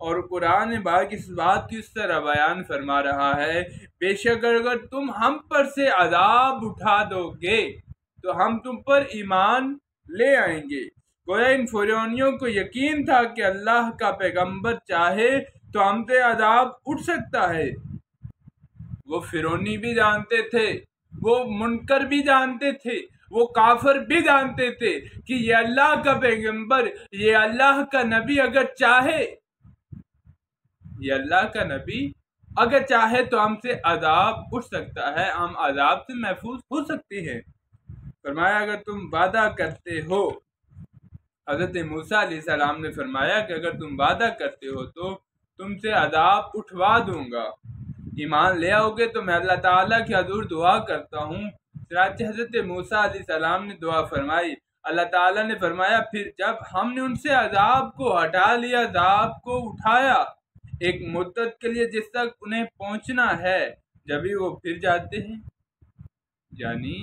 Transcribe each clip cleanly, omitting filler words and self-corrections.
اور قرآن پاک اس بات کی اس طرح بیان فرما رہا ہے، بے شک اگر تم ہم پر سے عذاب اٹھا دو گے تو ہم تم پر ایمان لے آئیں گے۔ گویا ان فرعونیوں کو یقین تھا کہ اللہ کا پیغمبر چاہے تو ہم سے عذاب اٹھ سکتا ہے۔ وہ فرعونی بھی جانتے تھے، وہ منکر بھی جانتے تھے، وہ کافر بھی جانتے تھے کہ یہ اللہ کا پیغمبر، یہ اللہ کا نبی اگر چاہے، یہ اللہ کا نبی اگر چاہے تو ہم سے عذاب اٹھ سکتا ہے، ہم عذاب سے محفوظ ہو سکتے ہیں۔ فرمایا اگر تم وعدہ کرتے ہو، حضرت موسیٰ علیہ السلام نے فرمایا کہ اگر تم وعدہ کرتے ہو تو تم سے عذاب اٹھوا دوں گا، ایمان لے آؤ گے تو میں اللہ تعالیٰ کی حضور دعا کرتا ہوں۔ چنانچہ حضرت موسیٰ علیہ السلام نے دعا فرمائی، اللہ تعالیٰ نے فرمایا پھر جب ہم نے ان سے عذاب کو ہٹا لیا، عذاب کو اٹھایا ایک مدت کے لیے جس تک انہیں پہنچنا ہے، جبھی وہ پھر جاتے ہیں، یعنی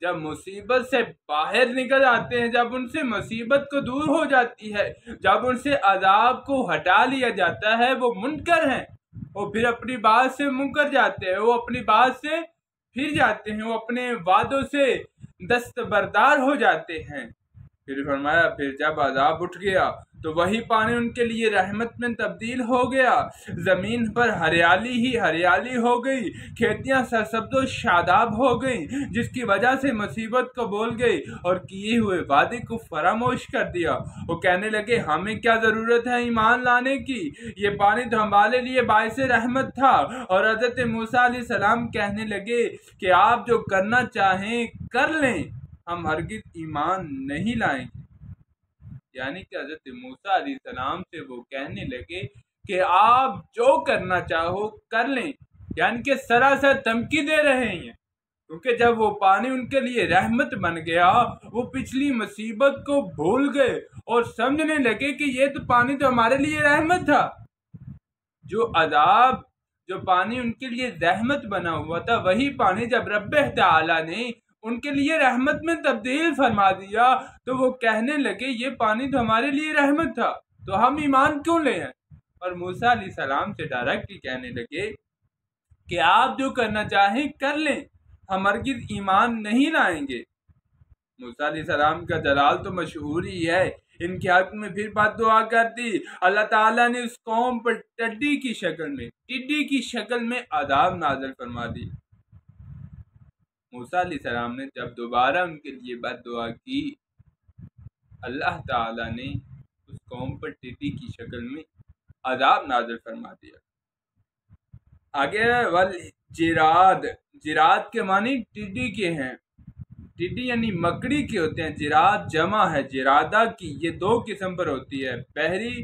جب مصیبت سے باہر نکل آتے ہیں، جب ان سے مصیبت کو دور ہو جاتی ہے، جب ان سے عذاب کو ہٹا لیا جاتا ہے، وہ منکر ہیں، وہ پھر اپنی بات سے منکر جاتے ہیں، وہ اپنی بات سے پھر جاتے ہیں، وہ اپنے وعدوں سے دستبردار ہو جاتے ہیں۔ پھر فرمایا پھر جب عذاب اٹھ گیا تو وہی پانی ان کے لیے رحمت میں تبدیل ہو گیا، زمین پر ہریالی ہی ہریالی ہو گئی، کھیتیاں سرسبز و شاداب ہو گئیں، جس کی وجہ سے مصیبت کو بول گئی اور کیے ہوئے وعدے کو فراموش کر دیا۔ وہ کہنے لگے ہمیں کیا ضرورت ہے ایمان لانے کی، یہ پانی تو ہمارے لیے باعث رحمت تھا۔ اور حضرت موسیٰ علیہ السلام کہنے لگے کہ آپ جو کرنا چاہیں کر لیں، ہم ہرگز ایمان نہیں لائیں گے۔ یعنی کہ حضرت موسیٰ علیہ السلام سے وہ کہنے لگے کہ آپ جو کرنا چاہو کر لیں، یعنی کہ سراسر دھمکی دے رہے ہیں، کیونکہ جب وہ پانی ان کے لیے رحمت بن گیا، وہ پچھلی مصیبت کو بھول گئے اور سمجھنے لگے کہ یہ تو پانی تو ہمارے لیے رحمت تھا۔ جو عذاب، جو پانی ان کے لیے رحمت بنا ہوا تھا، وہی پانی جب رب تعالیٰ نے ان کے لیے رحمت میں تبدیل فرما دیا تو وہ کہنے لگے یہ پانی تو ہمارے لیے رحمت تھا، تو ہم ایمان کیوں لے ہیں؟ اور موسیٰ علیہ السلام سے ڈائریکٹلی کہنے لگے کہ آپ جو کرنا چاہیں کر لیں، ہم ہرگز ایمان نہیں لائیں گے۔ موسیٰ علیہ السلام کا جلال تو مشہور ہی ہے، ان کے حق میں پھر بد دعا کر دی۔ اللہ تعالیٰ نے اس قوم پر ٹڈی کی شکل میں عذاب نازل فرما دی۔ موسیٰ علیہ السلام نے جب دوبارہ ان کے لیے بد دعا کی، اللہ تعالیٰ نے اس قوم پر ٹڈی کی شکل میں عذاب نازل فرما دیا۔ آگے والجراد، جراد کے معنی ٹڈی کے ہیں، ٹڈی یعنی مکڑی کے ہوتے ہیں، جراد جمع ہے جرادہ کی، یہ دو قسم پر ہوتی ہے، بحری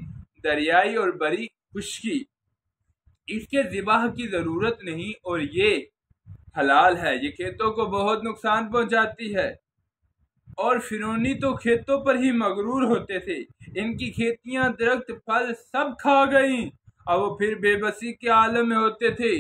دریائی اور بری خشکی۔ اس کے ذبح کی ضرورت نہیں اور یہ حلال ہے، یہ کھیتوں کو بہت نقصان پہنچاتی ہے، اور فرعونی تو کھیتوں پر ہی مغرور ہوتے تھے، ان کی کھیتیاں درخت پھل سب کھا گئیں، اور وہ پھر بے بسی کے عالم میں ہوتے تھے۔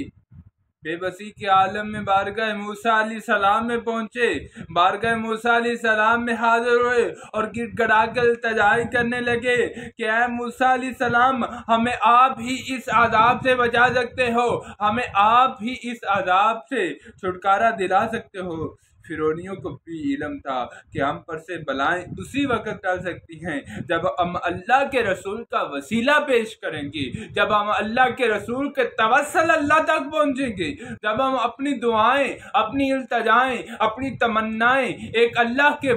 بے بسی کے عالم میں بارگاہ موسیٰ علیہ السلام میں پہنچے، بارگاہ موسیٰ علیہ السلام میں حاضر ہوئے اور گڑ گڑا کر التجائی کرنے لگے کہ اے موسیٰ علیہ السلام، ہمیں آپ ہی اس عذاب سے بچا سکتے ہو، ہمیں آپ ہی اس عذاب سے چھٹکارا دلا سکتے ہو۔ فرعونیوں کو بھی علم تھا کہ ہم پر سے بلائیں اسی وقت ٹل سکتی ہیں جب ہم اللہ کے رسول کا وسیلہ پیش کریں گے، جب ہم اللہ کے رسول کے توسل اللہ تک پہنچیں گے، جب ہم اپنی دعائیں، اپنی التجائیں، اپنی تمنائیں ایک اللہ کے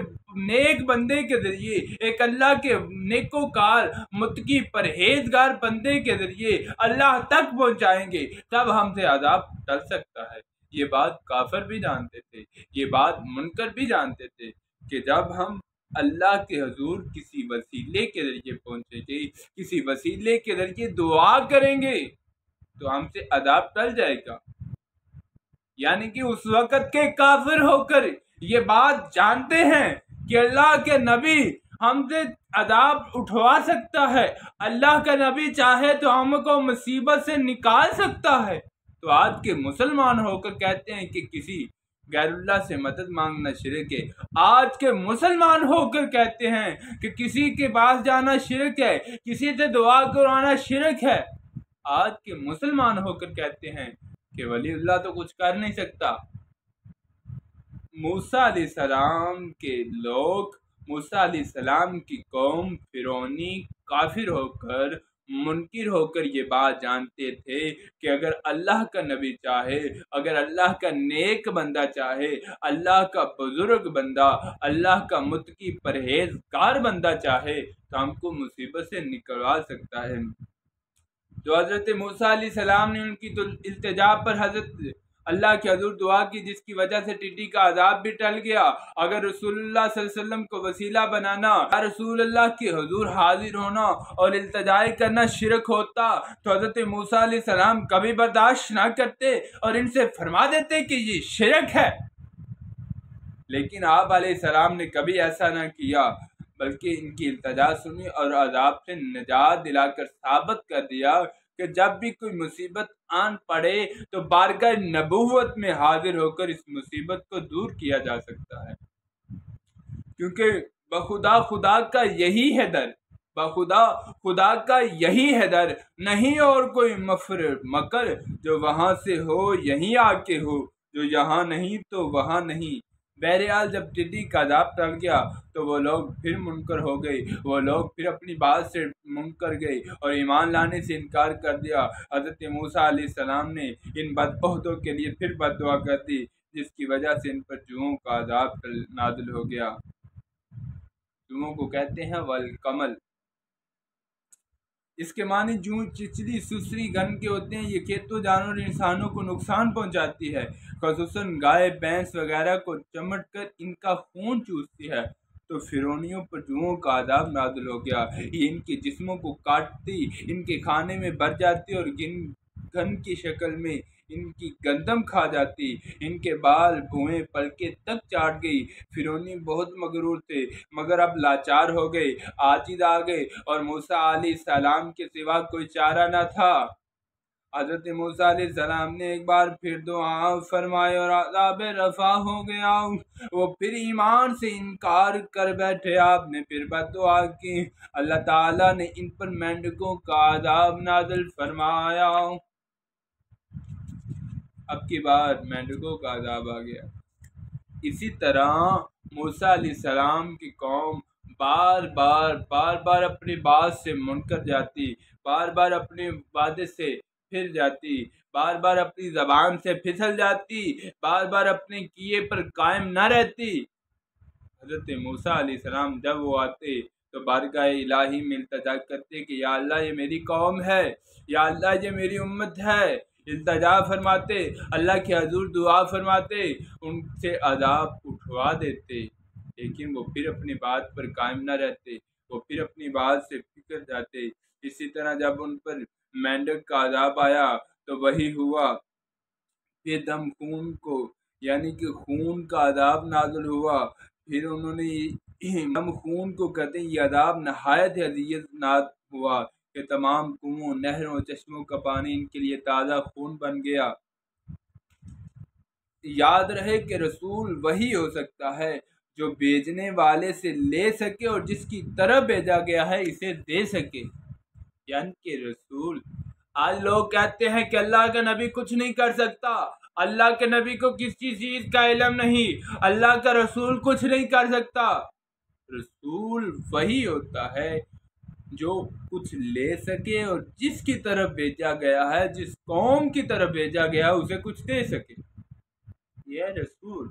نیک بندے کے ذریعے، ایک اللہ کے نیکوکار متقی پرہیزگار بندے کے ذریعے اللہ تک پہنچائیں گے، تب ہم سے عذاب ٹل سکتا ہے۔ یہ بات کافر بھی جانتے تھے، یہ بات منکر بھی جانتے تھے کہ جب ہم اللہ کے حضور کسی وسیلے کے ذریعے پہنچیں گے، کسی وسیلے کے ذریعے دعا کریں گے تو ہم سے عذاب ٹل جائے گا۔ یعنی کہ اس وقت کے کافر ہو کر یہ بات جانتے ہیں کہ اللہ کے نبی ہم سے عذاب اٹھوا سکتا ہے، اللہ کا نبی چاہے تو ہم کو مصیبت سے نکال سکتا ہے، تو آج کے مسلمان ہو کر کہتے ہیں کہ کسی غیر اللہ سے مدد مانگنا شرک ہے۔ آج کے مسلمان ہو کر کہتے ہیں کہ کسی کے پاس جانا شرک ہے، کسی سے دعا کروانا شرک ہے۔ آج کے مسلمان ہو کر کہتے ہیں کہ ولی اللہ تو کچھ کر نہیں سکتا۔ موسیٰ علیہ السلام کے لوگ، موسیٰ علیہ السلام کی قوم فرعونی کافر ہو کر، منکر ہو کر یہ بات جانتے تھے کہ اگر اللہ کا نبی چاہے، اگر اللہ کا نیک بندہ چاہے، اللہ کا بزرگ بندہ، اللہ کا متقی پرہیزگار بندہ چاہے تو ہم کو مصیبت سے نکلوا سکتا ہے۔ تو حضرت موسیٰ علیہ السلام نے ان کی تو التجا پر حضرت اللہ کے حضور دعا کی، جس کی وجہ سے ٹڈی کا عذاب بھی ٹل گیا۔ اگر رسول اللہ صلی اللہ علیہ وسلم کو وسیلہ بنانا، رسول اللہ کے حضور حاضر ہونا اور التجائے کرنا شرک ہوتا تو حضرت موسیٰ علیہ السلام کبھی برداشت نہ کرتے اور ان سے فرما دیتے کہ یہ شرک ہے۔ لیکن آپ علیہ السلام نے کبھی ایسا نہ کیا، بلکہ ان کی التجا سنی اور عذاب سے نجات دلا کر ثابت کر دیا کہ جب بھی کوئی مصیبت آن پڑے تو بارگاہ نبوت میں حاضر ہو کر اس مصیبت کو دور کیا جا سکتا ہے، کیونکہ بخدا خدا کا یہی ہے در، بخدا خدا کا یہی ہے در، نہیں اور کوئی مکر، جو وہاں سے ہو یہیں آ کے ہو، جو یہاں نہیں تو وہاں نہیں۔ بہرحال جب ٹڈی کا عذاب ٹل گیا تو وہ لوگ پھر منکر ہو گئے، وہ لوگ پھر اپنی بات سے منکر گئے اور ایمان لانے سے انکار کر دیا۔ حضرت موسیٰ علیہ السلام نے ان بدبختوں کے لیے پھر بد دعا کر دی، جس کی وجہ سے ان پر جوؤں کا عذاب نازل ہو گیا۔ جوؤں کو کہتے ہیں والکمل، اس کے معنی جوں چچلی سسری گن کے ہوتے ہیں۔ یہ کھیتوں جانور انسانوں کو نقصان پہنچاتی ہے، خصوصاً گائے بھینس وغیرہ کو چمٹ کر ان کا خون چوستی ہے۔ تو فرعونیوں پر جوؤں کا عذاب نازل ہو گیا، یہ ان کے جسموں کو کاٹتی، ان کے کھانے میں بھر جاتی اور گن کی شکل میں ان کی گندم کھا جاتی، ان کے بال بھوئیں پلکیں تک چاٹ گئی۔ فرعونی بہت مغرور تھے مگر اب لاچار ہو گئے، عاجز آ گئے اور موسیٰ علیہ السلام کے سوا کوئی چارہ نہ تھا۔ حضرت موسیٰ علیہ السلام نے ایک بار پھر دعا فرمائی اور عذاب رفع ہو گیا، وہ پھر ایمان سے انکار کر بیٹھے۔ آپ نے پھر بد دعا کی، اللہ تعالیٰ نے ان پر مینڈکوں کا عذاب نازل فرمایا۔ اب کی بار مینڈکوں کا عذاب آ گیا۔ اسی طرح موسیٰ علیہ السلام کی قوم بار بار اپنی بات سے منکر جاتی، بار بار اپنے وعدے سے پھر جاتی، بار بار اپنی زبان سے پھسل جاتی، بار بار اپنے کیے پر قائم نہ رہتی۔ حضرت موسیٰ علیہ السلام جب وہ آتے تو بارگاہ الہی میں التجا کرتے کہ یا اللہ یہ میری قوم ہے، یا اللہ یہ میری امت ہے، التجا فرماتے، اللہ کے حضور دعا فرماتے، ان سے عذاب اٹھوا دیتے۔ لیکن وہ پھر اپنی بات پر قائم نہ رہتے، وہ پھر اپنی بات سے پھسل جاتے۔ اسی طرح جب ان پر مینڈک کا عذاب آیا تو وہی ہوا، پھر دم خون کو یعنی کہ خون کا عذاب نازل ہوا۔ پھر انہوں نے دم خون کو کہتے ہیں، یہ عذاب نہایت اذیت ناک ہوا کہ تمام کنووں، نہروں، چشموں کا پانی ان کے لیے تازہ خون بن گیا۔ یاد رہے کہ رسول وہی ہو سکتا ہے جو بھیجنے والے سے لے سکے اور جس کی طرف بھیجا گیا ہے اسے دے سکے، یعنی کہ رسول۔ آج لوگ کہتے ہیں کہ اللہ کا نبی کچھ نہیں کر سکتا، اللہ کے نبی کو کسی چیز کا علم نہیں، اللہ کا رسول کچھ نہیں کر سکتا۔ رسول وہی ہوتا ہے جو کچھ لے سکے اور جس کی طرف بھیجا گیا ہے، جس قوم کی طرف بھیجا گیا ہے اسے کچھ دے سکے، یہ رسول۔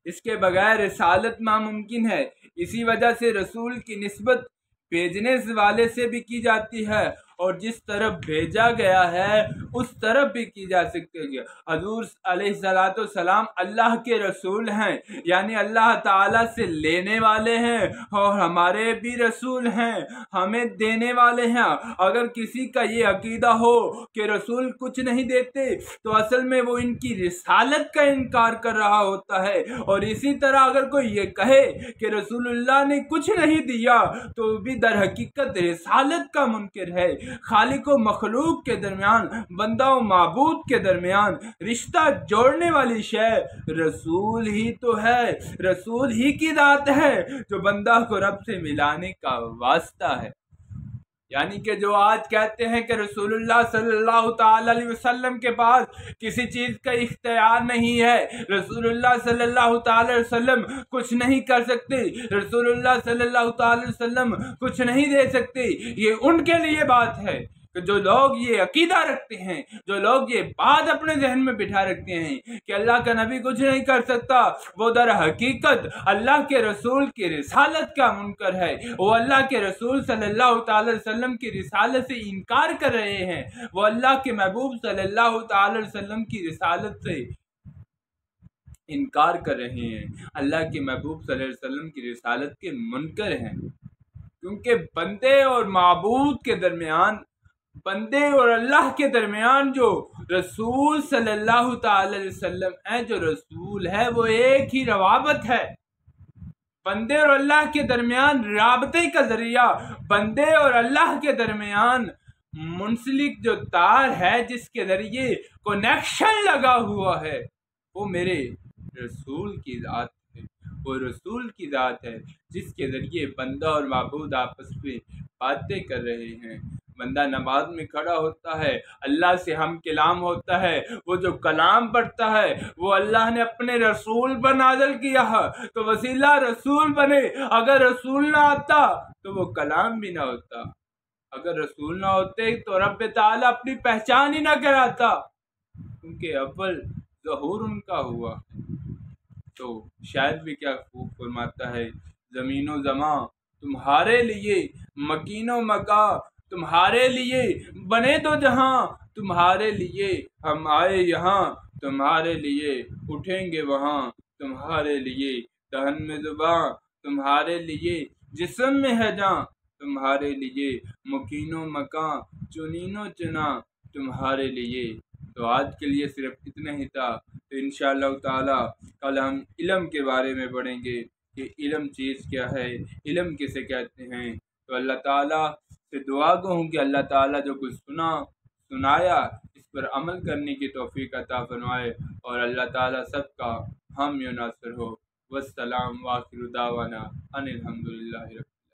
اس کے بغیر رسالت ناممکن ہے۔ اسی وجہ سے رسول کی نسبت بھیجنے والے سے بھی کی جاتی ہے اور جس طرف بھیجا گیا ہے اس طرف بھی کی جا سکتی ہے۔ حضور علیہ السلام اللہ کے رسول ہیں، یعنی اللہ تعالیٰ سے لینے والے ہیں اور ہمارے بھی رسول ہیں، ہمیں دینے والے ہیں۔ اگر کسی کا یہ عقیدہ ہو کہ رسول کچھ نہیں دیتے تو اصل میں وہ ان کی رسالت کا انکار کر رہا ہوتا ہے، اور اسی طرح اگر کوئی یہ کہے کہ رسول اللہ نے کچھ نہیں دیا تو بھی در حقیقت رسالت کا منکر ہے۔ خالق و مخلوق کے درمیان، بندہ و معبود کے درمیان رشتہ جوڑنے والی شے رسول ہی تو ہے، رسول ہی کی ذات ہے جو بندہ کو رب سے ملانے کا واسطہ ہے۔ یعنی کہ جو آج کہتے ہیں کہ رسول اللہ صلی اللہ تعالی علیہ وسلم کے پاس کسی چیز کا اختیار نہیں ہے، رسول اللہ صلی اللہ تعالی علیہ وسلم کچھ نہیں کر سکتے، رسول اللہ صلی اللہ تعالی علیہ وسلم کچھ نہیں دے سکتے، یہ ان کے لیے بات ہے کہ جو لوگ یہ عقیدہ رکھتے ہیں، جو لوگ یہ بات اپنے ذہن میں بٹھا رکھتے ہیں کہ اللہ کا نبی کچھ نہیں کر سکتا، وہ در حقیقت اللہ کے رسول کی رسالت کا منکر ہے، وہ اللہ کے رسول صلی اللہ تعالی علیہ وسلم کی رسالت سے انکار کر رہے ہیں، وہ اللہ کے محبوب صلی اللہ تعالی علیہ وسلم کی رسالت سے انکار کر رہے ہیں، اللہ کے محبوب صلی اللہ علیہ وسلم کی رسالت کے منکر ہیں۔ کیونکہ بندے اور معبود کے درمیان، بندے اور اللہ کے درمیان جو رسول صلی اللہ تعالی علیہ وسلم ہے، جو رسول ہے، وہ ایک ہی روابط ہے۔ بندے اور اللہ کے درمیان رابطے کا ذریعہ، بندے اور اللہ کے درمیان منسلک جو تار ہے، جس کے ذریعے کنیکشن لگا ہوا ہے، وہ میرے رسول کی ذات ہے، وہ رسول کی ذات ہے جس کے ذریعے بندہ اور معبود آپس میں باتیں کر رہے ہیں۔ بندہ نماز میں کھڑا ہوتا ہے، اللہ سے ہم کلام ہوتا ہے، وہ جو کلام پڑھتا ہے وہ اللہ نے اپنے رسول پر نازل کیا ہے، تو وسیلہ رسول بنے۔ اگر رسول نہ آتا تو وہ کلام بھی نہ ہوتا، اگر رسول نہ ہوتے تو رب تعالیٰ اپنی پہچان ہی نہ کراتا، کیونکہ اول ظہور ان کا ہوا۔ تو شاید بھی کیا خوب فرماتا ہے، زمین و زمان تمہارے لیے، مکین و مکا تمہارے لیے، بنے دو جہاں تمہارے لیے، ہم آئے یہاں تمہارے لیے، اٹھیں گے وہاں تمہارے لیے، دہن میں زباں تمہارے لیے، جسم میں ہے جاں تمہارے لیے، مکین و مکان چنین و چنا تمہارے لیے۔ تو آج کے لیے صرف اتنا ہی تھا، تو انشاءاللہ تعالی کل ہم علم کے بارے میں پڑھیں گے کہ علم چیز کیا ہے، علم کسے کہتے ہیں۔ تو اللہ تعالیٰ سے دعا گو ہوں کہ اللہ تعالیٰ جو کچھ سنایا اس پر عمل کرنے کی توفیق عطا فرمائے، اور اللہ تعالیٰ سب کا حامی و ناصر ہو۔ والسلام وآخر دعوانا ان الحمدللہ۔